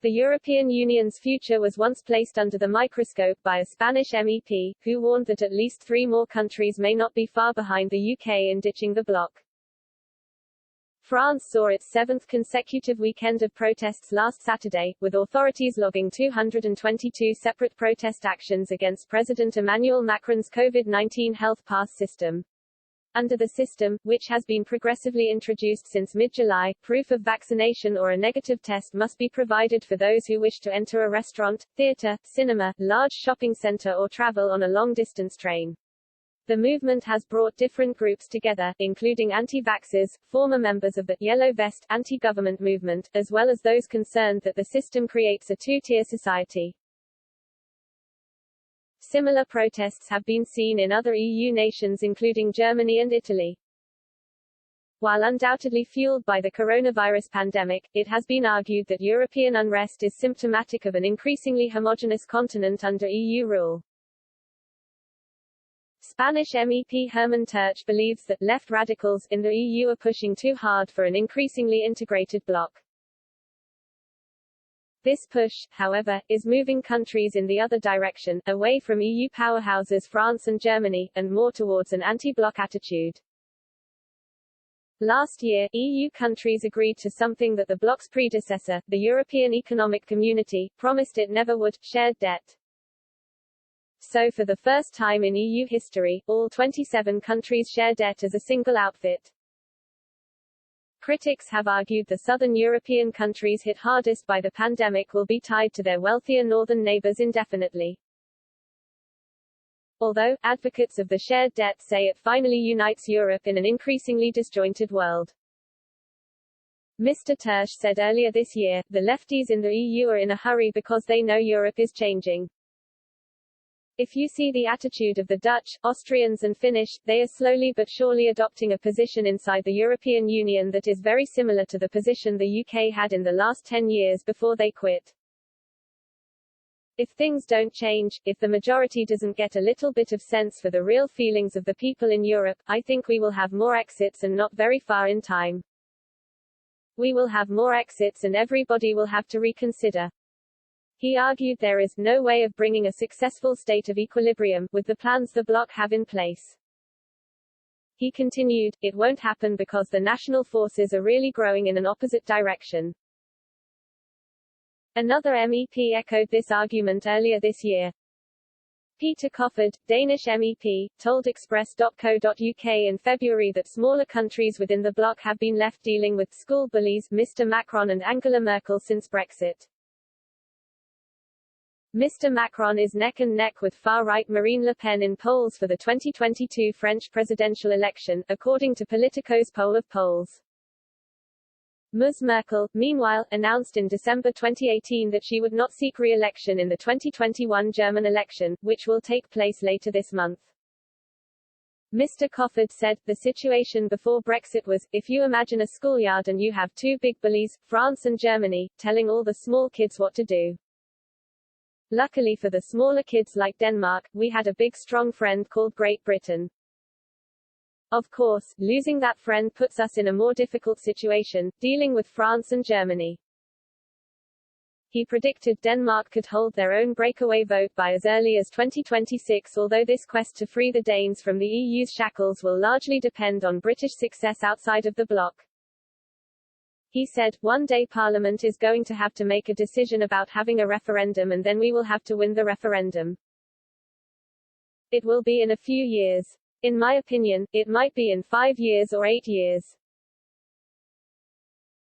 The European Union's future was once placed under the microscope by a Spanish MEP, who warned that at least 3 more countries may not be far behind the UK in ditching the bloc. France saw its 7th consecutive weekend of protests last Saturday, with authorities logging 222 separate protest actions against President Emmanuel Macron's COVID-19 health pass system. Under the system, which has been progressively introduced since mid-July, proof of vaccination or a negative test must be provided for those who wish to enter a restaurant, theatre, cinema, large shopping centre or travel on a long-distance train. The movement has brought different groups together, including anti-vaxxers, former members of the Yellow Vest anti-government movement, as well as those concerned that the system creates a two-tier society. Similar protests have been seen in other EU nations including Germany and Italy. While undoubtedly fueled by the coronavirus pandemic, it has been argued that European unrest is symptomatic of an increasingly homogeneous continent under EU rule. Spanish MEP Herman Terch believes that left radicals in the EU are pushing too hard for an increasingly integrated bloc. This push, however, is moving countries in the other direction, away from EU powerhouses France and Germany, and more towards an anti-bloc attitude. Last year, EU countries agreed to something that the bloc's predecessor, the European Economic Community, promised it never would: shared debt. So for the first time in EU history, all 27 countries share debt as a single outfit. Critics have argued the southern European countries hit hardest by the pandemic will be tied to their wealthier northern neighbors indefinitely. Although, advocates of the shared debt say it finally unites Europe in an increasingly disjointed world. Mr. Terch said earlier this year, the lefties in the EU are in a hurry because they know Europe is changing. If you see the attitude of the Dutch, Austrians and Finnish, they are slowly but surely adopting a position inside the European Union that is very similar to the position the UK had in the last 10 years before they quit. If things don't change, if the majority doesn't get a little bit of sense for the real feelings of the people in Europe, I think we will have more exits and not very far in time. We will have more exits and everybody will have to reconsider. He argued there is no way of bringing a successful state of equilibrium with the plans the bloc have in place. He continued, it won't happen because the national forces are really growing in an opposite direction. Another MEP echoed this argument earlier this year. Peter Kofoed, Danish MEP, told Express.co.uk in February that smaller countries within the bloc have been left dealing with school bullies, Mr. Macron and Angela Merkel since Brexit. Mr. Macron is neck and neck with far-right Marine Le Pen in polls for the 2022 French presidential election, according to Politico's poll of polls. Ms. Merkel, meanwhile, announced in December 2018 that she would not seek re-election in the 2021 German election, which will take place later this month. Mr. Kofoed said, the situation before Brexit was, if you imagine a schoolyard and you have 2 big bullies, France and Germany, telling all the small kids what to do. Luckily for the smaller kids like Denmark, we had a big strong friend called Great Britain. Of course, losing that friend puts us in a more difficult situation, dealing with France and Germany. He predicted Denmark could hold their own breakaway vote by as early as 2026, although this quest to free the Danes from the EU's shackles will largely depend on British success outside of the bloc. He said, one day Parliament is going to have to make a decision about having a referendum and then we will have to win the referendum. It will be in a few years. In my opinion, it might be in 5 years or 8 years.